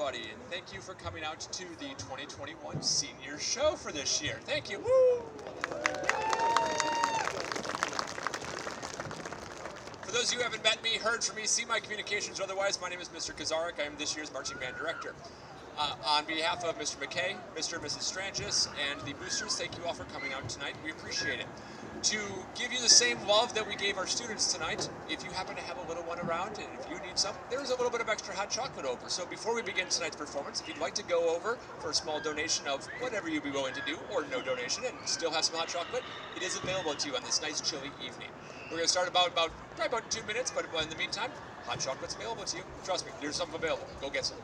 everybody, and thank you for coming out to the 2021 Senior Show for this year. Thank you. Woo! For those of you who haven't met me, heard from me, seen my communications or otherwise, my name is Mr. Kazarik. I am this year's Marching Band Director. On behalf of Mr. McKay, Mr. and Mrs. Strangis, and the boosters, thank you all for coming out tonight. We appreciate it. To give you the same love that we gave our students tonight, if you happen to have a little one around and if you need some, there's a little bit of extra hot chocolate over. So before we begin tonight's performance, if you'd like to go over for a small donation of whatever you'd be willing to do, or no donation, and still have some hot chocolate, it is available to you on this nice chilly evening. We're going to start probably about 2 minutes, but in the meantime, hot chocolate's available to you. Trust me, there's something available. Go get some.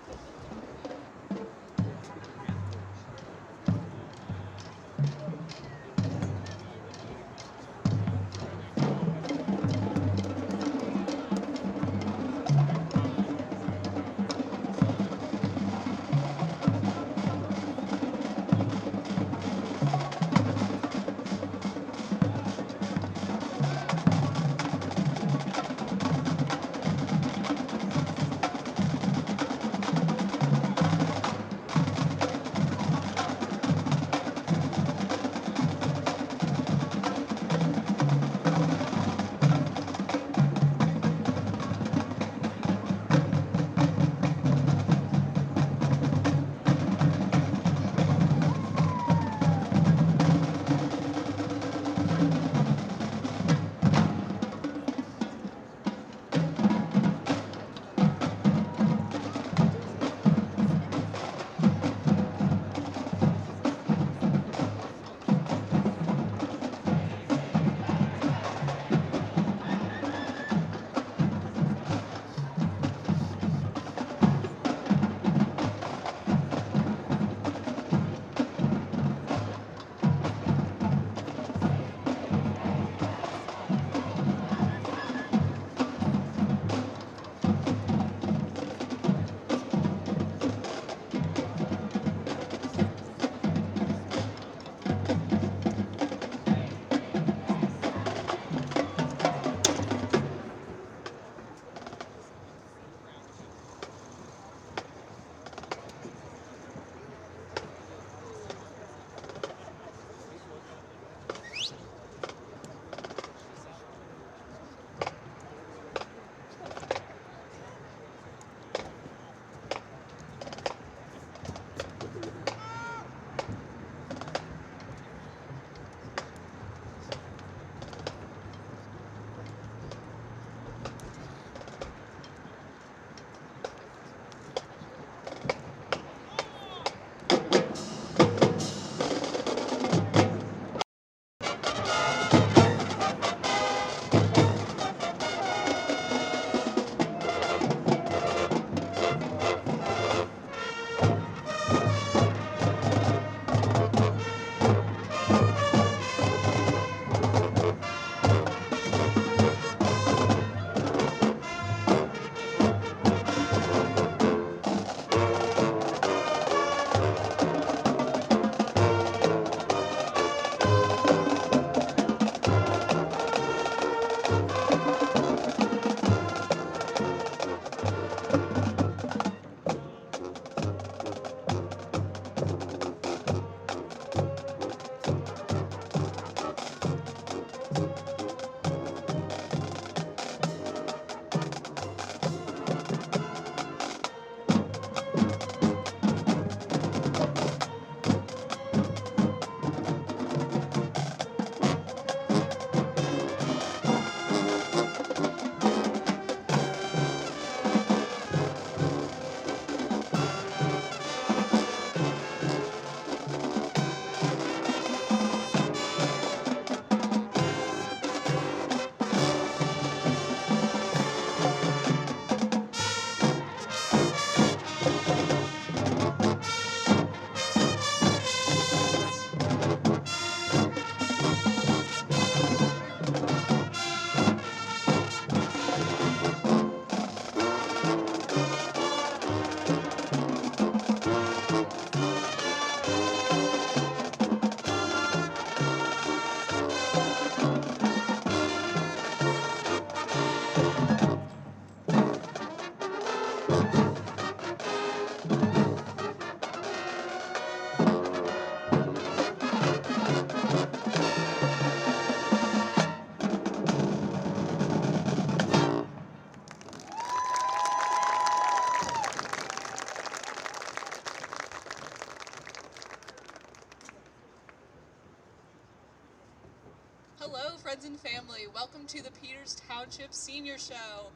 family. Welcome to the Peters Township Senior Show.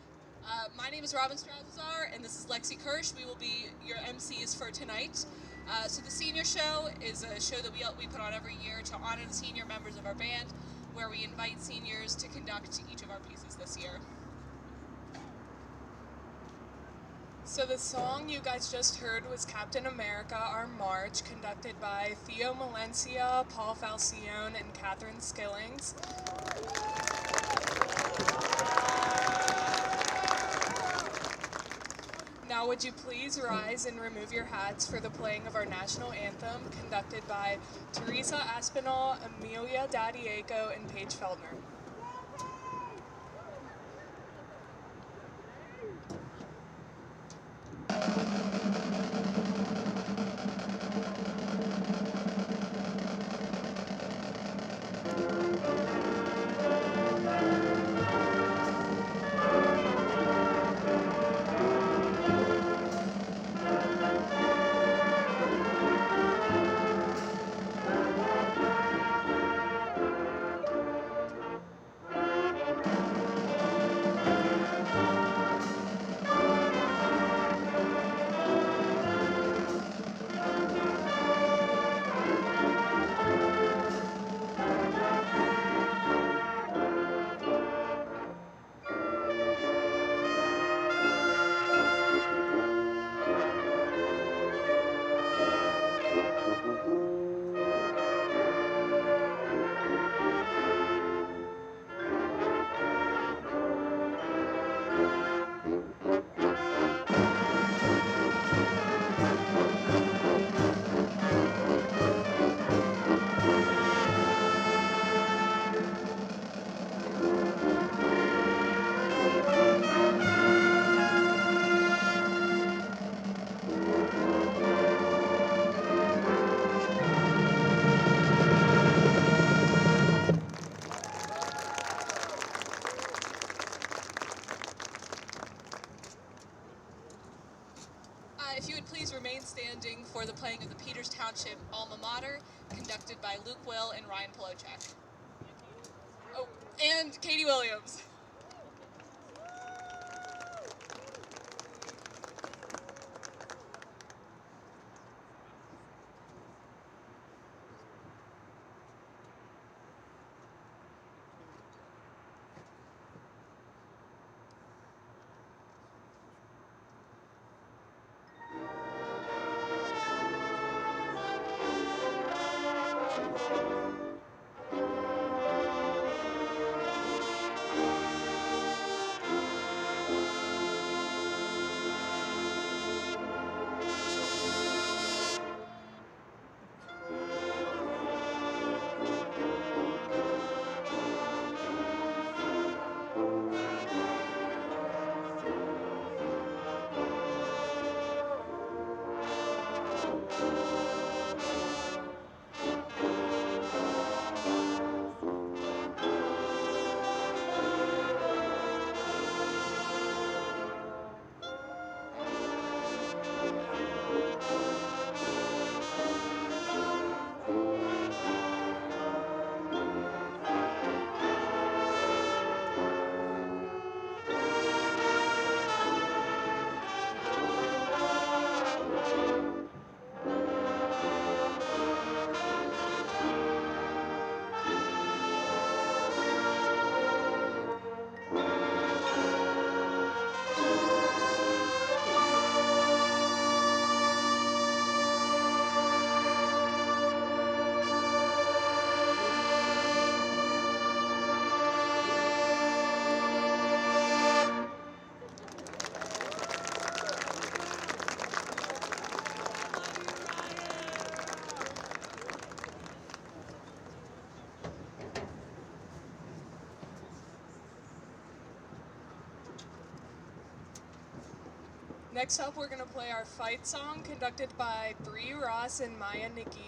My name is Robin Strazazar, and this is Lexi Kirsch. We will be your MCs for tonight. So the Senior Show is a show that we put on every year to honor the senior members of our band, where we invite seniors to conduct each of our pieces this year. So the song you guys just heard was Captain America, Our March, conducted by Theo Malencia, Paul Falcione, and Catherine Skillings. Now would you please rise and remove your hats for the playing of our national anthem, conducted by Teresa Aspinall, Amelia Daddiaco, and Paige Feldner. If you would please remain standing for the playing of the Peters Township Alma Mater, conducted by Luke Will and Ryan Polochek. Oh, and Katie Williams. Next up, we're going to play our fight song, conducted by Bree Ross and Maya Nikki.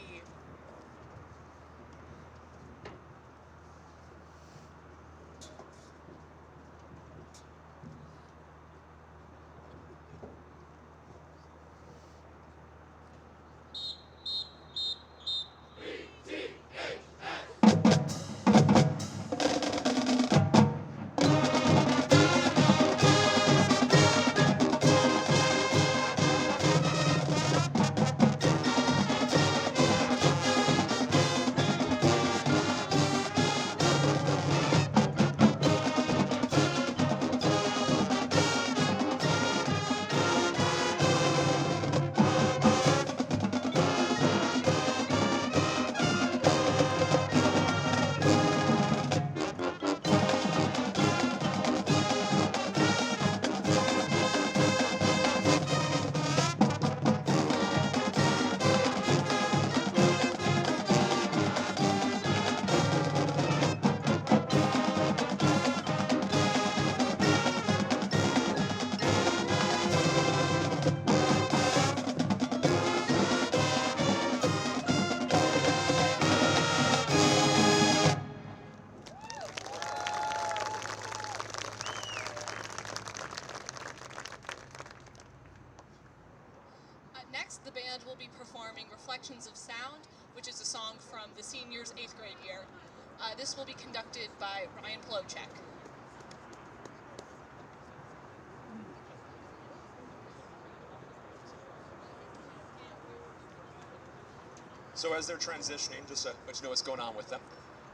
and we'll be performing Reflections of Sound, which is a song from the seniors' 8th grade year. This will be conducted by Ryan Plochek. So as they're transitioning, just to let you know what's going on with them.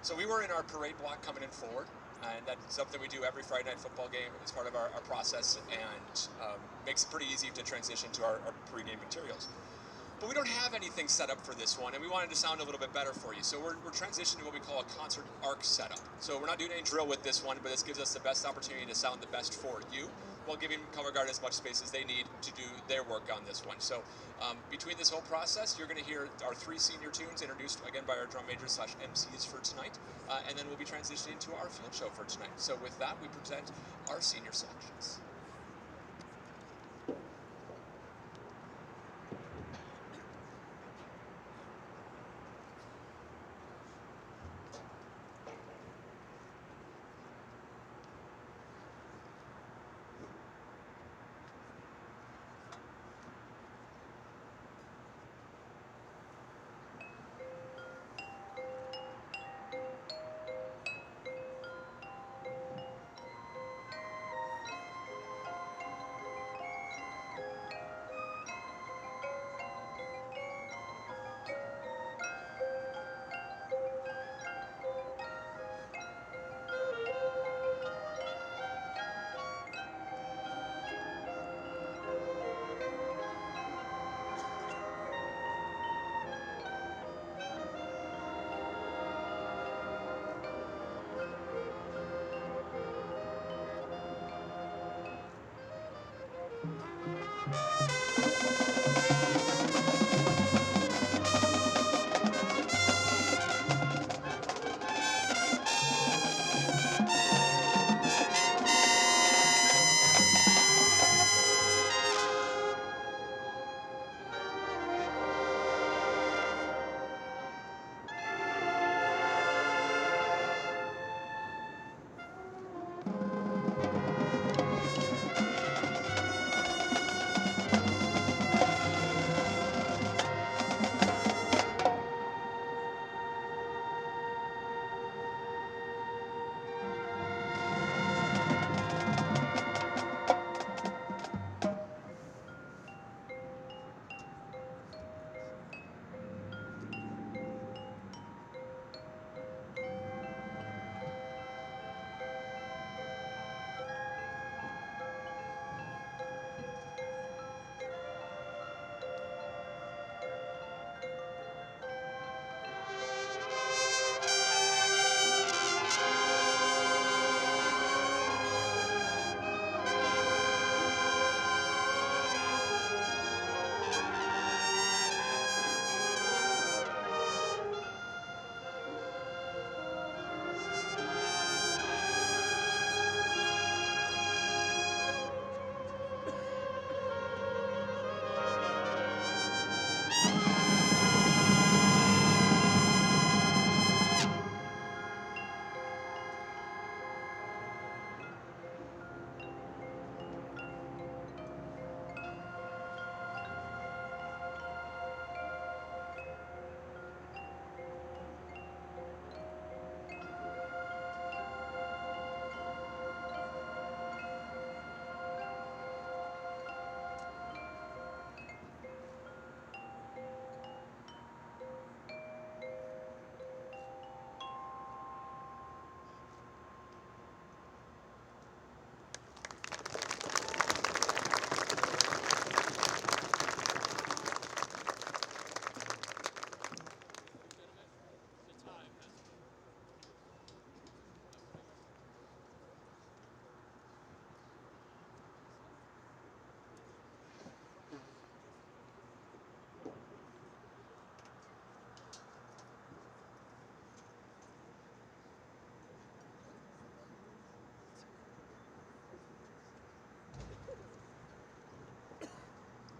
So we were in our parade block coming in forward, and that's something we do every Friday night football game as part of our process, and makes it pretty easy to transition to our pregame materials. But we don't have anything set up for this one, and we wanted to sound a little bit better for you. So we're transitioning to what we call a concert arc setup. So we're not doing any drill with this one, but this gives us the best opportunity to sound the best for you, while giving Color Guard as much space as they need to do their work on this one. So between this whole process, you're going to hear our 3 senior tunes introduced again by our drum majors / MCs for tonight, and then we'll be transitioning to our field show for tonight. So with that, we present our senior selections.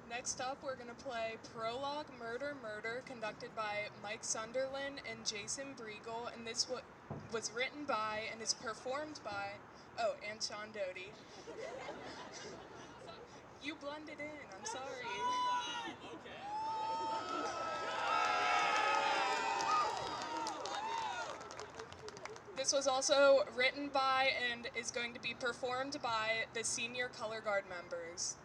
Next up, we're going to play Prologue Murder Murder, conducted by Mike Sunderland and Jason Briegel, and this was written by and is performed by, and Sean Doty. You blended in, I'm sorry. Okay. This was also written by and is going to be performed by the senior color guard members.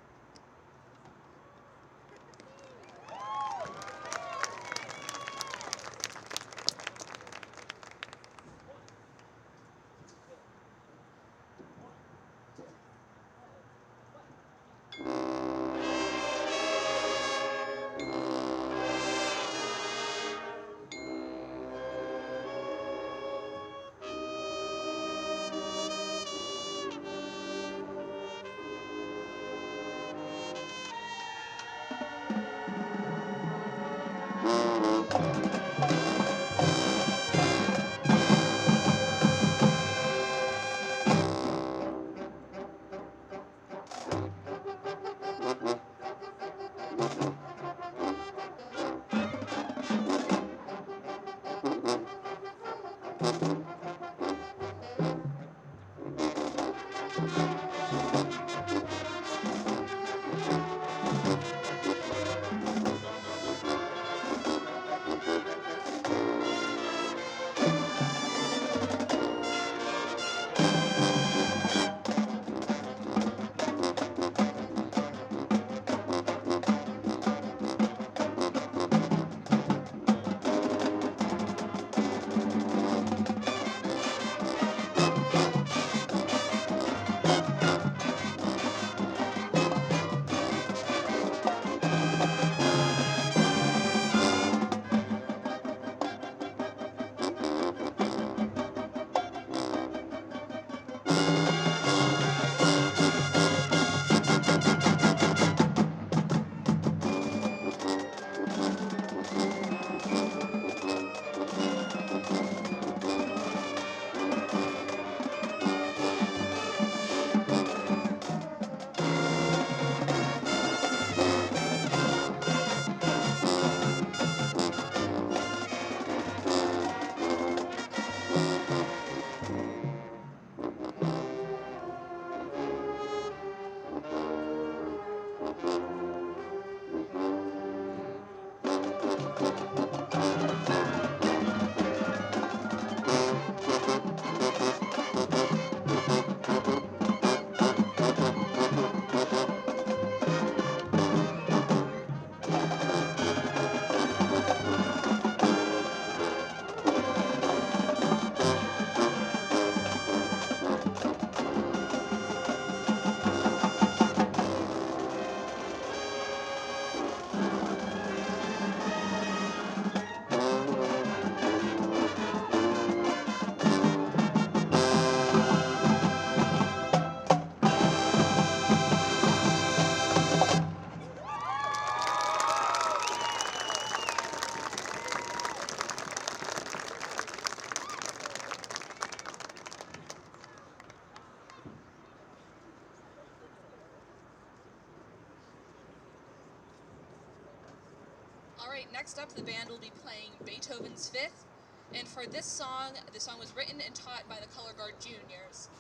Alright, next up the band will be playing Beethoven's Fifth, and for this song, the song was written and taught by the Color Guard Juniors,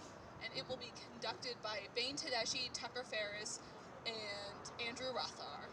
and it will be conducted by Bain Tedeschi, Tucker Ferris, and Andrew Rothar.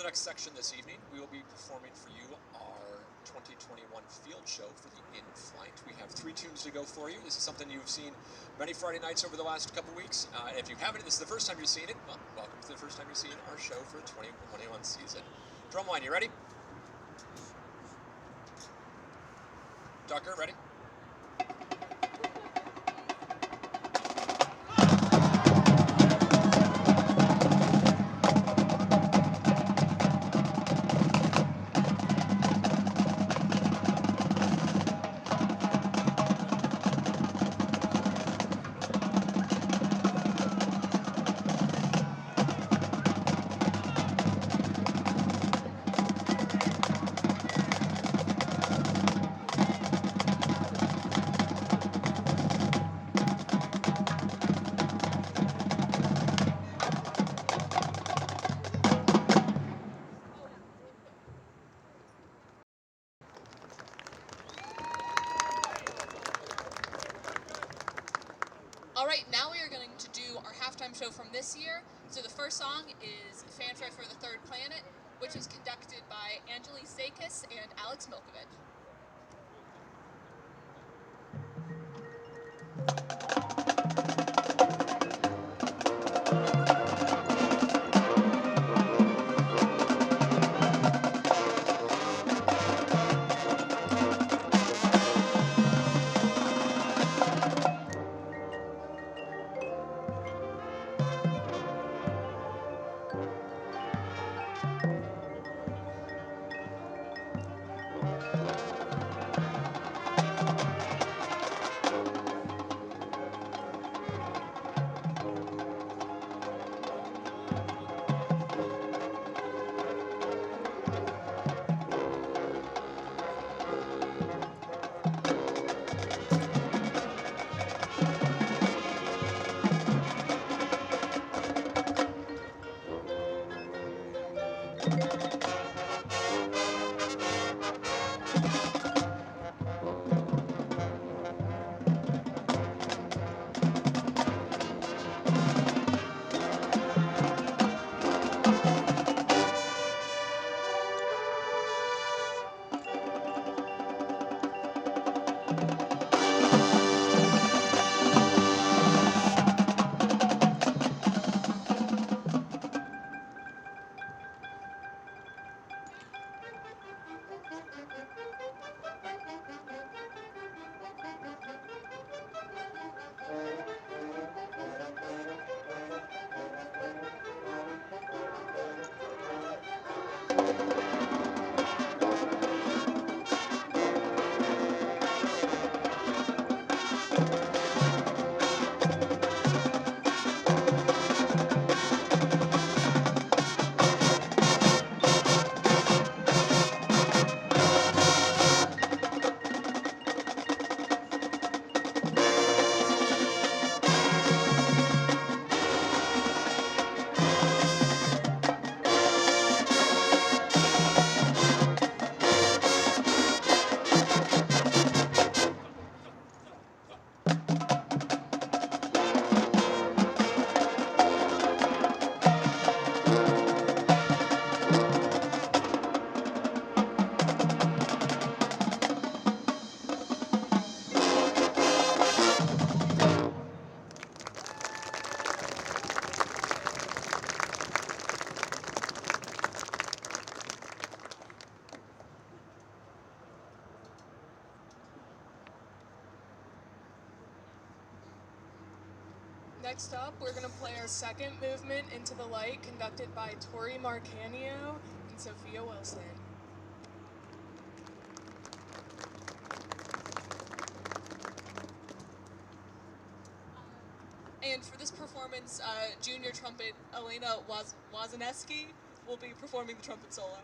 the next section this evening, we will be performing for you our 2021 field show for the in-flight. We have 3 tunes to go for you. This is something you've seen many Friday nights over the last couple weeks. And if you haven't, this is the first time you've seen it, well, welcome to the first time you've seen our show for the 2021 season. Drumline, you ready? Tucker, ready? All right, now we are going to do our halftime show from this year. So the first song is Fanfare for the Third Planet, which is conducted by Angeli Sakis and Alex Milkovich. Next up, we're going to play our second movement, Into the Light, conducted by Tori Marcanio and Sophia Wilson. And for this performance, junior trumpet Elena Wazaneski will be performing the trumpet solo.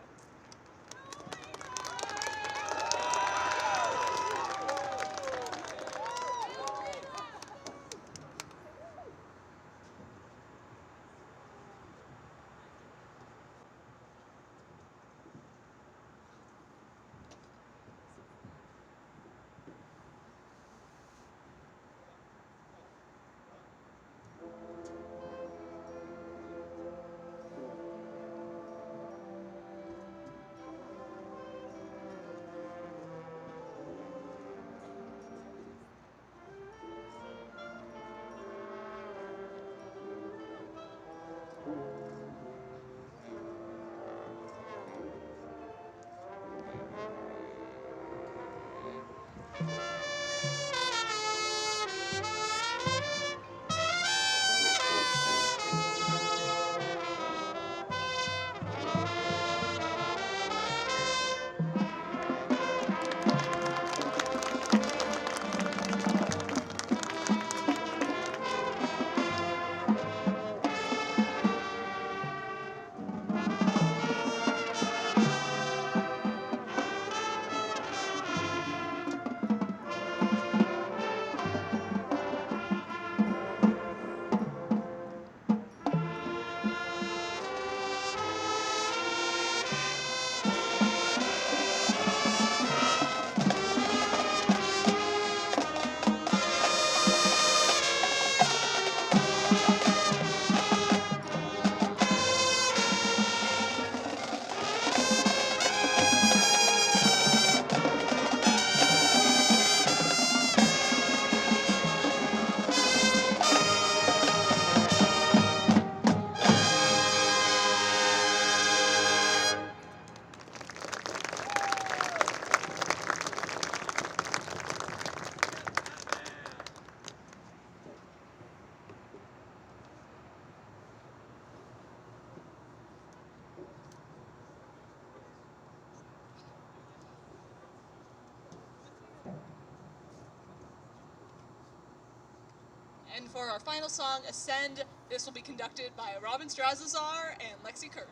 And for our final song, Ascend, this will be conducted by Robin Strazazar and Lexi Kirsch.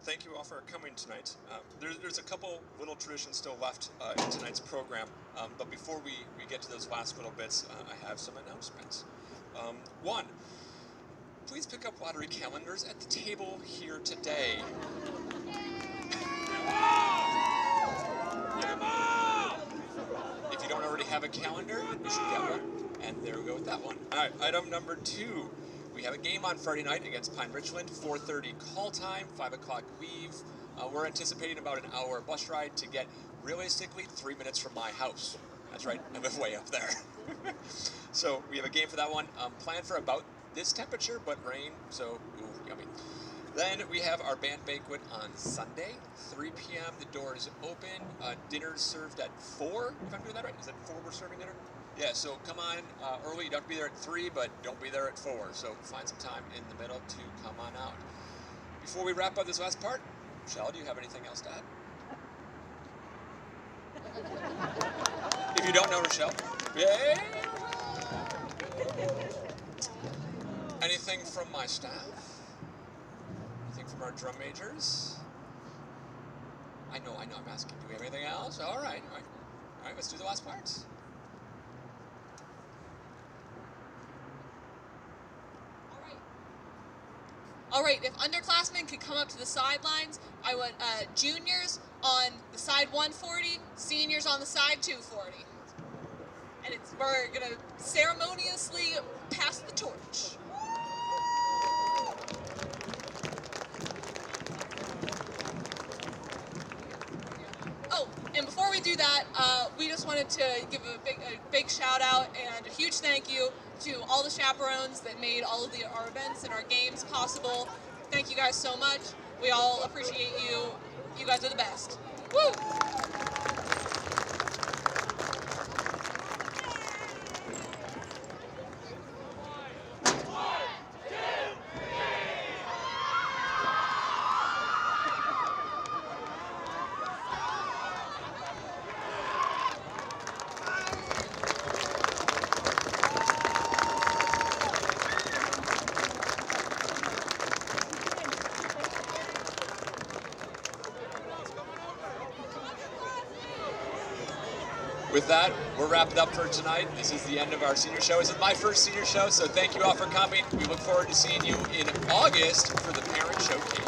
Thank you all for coming tonight. There's a couple little traditions still left in tonight's program, but before we get to those last little bits, I have some announcements. One, please pick up lottery calendars at the table here today. If you don't already have a calendar, you should get one. And there we go with that one. All right, item number 2. We have a game on Friday night against Pine Richland, 4:30 call time, 5 o'clock leave. We're anticipating about an hour bus ride to get, realistically, 3 minutes from my house. That's right, I live way up there. So we have a game for that one. Planned for about this temperature, but rain, so ooh, yummy. Then we have our band banquet on Sunday, 3 p.m. The door is open. Dinner's served at 4, if I'm doing that right. Is that 4 we're serving dinner? Yeah, so come on early. You don't have to be there at 3, but don't be there at 4. So find some time in the middle to come on out. Before we wrap up this last part, Michelle, do you have anything else to add? If you don't know Rochelle, yay! Anything from my staff? Anything from our drum majors? I know, I'm asking. Do we have anything else? All right, let's do the last parts. All right, if underclassmen could come up to the sidelines, I want juniors on the side 140, seniors on the side 240. And we're gonna ceremoniously pass the torch. Oh, and before we do that, we just wanted to give a big shout out and a huge thank you to all the chaperones that made all of our events and our games possible. Thank you guys so much. We all appreciate you. You guys are the best. Woo! With that, we're wrapping up for tonight. This is the end of our senior show. This is my first senior show, so thank you all for coming. We look forward to seeing you in August for the Parent Showcase.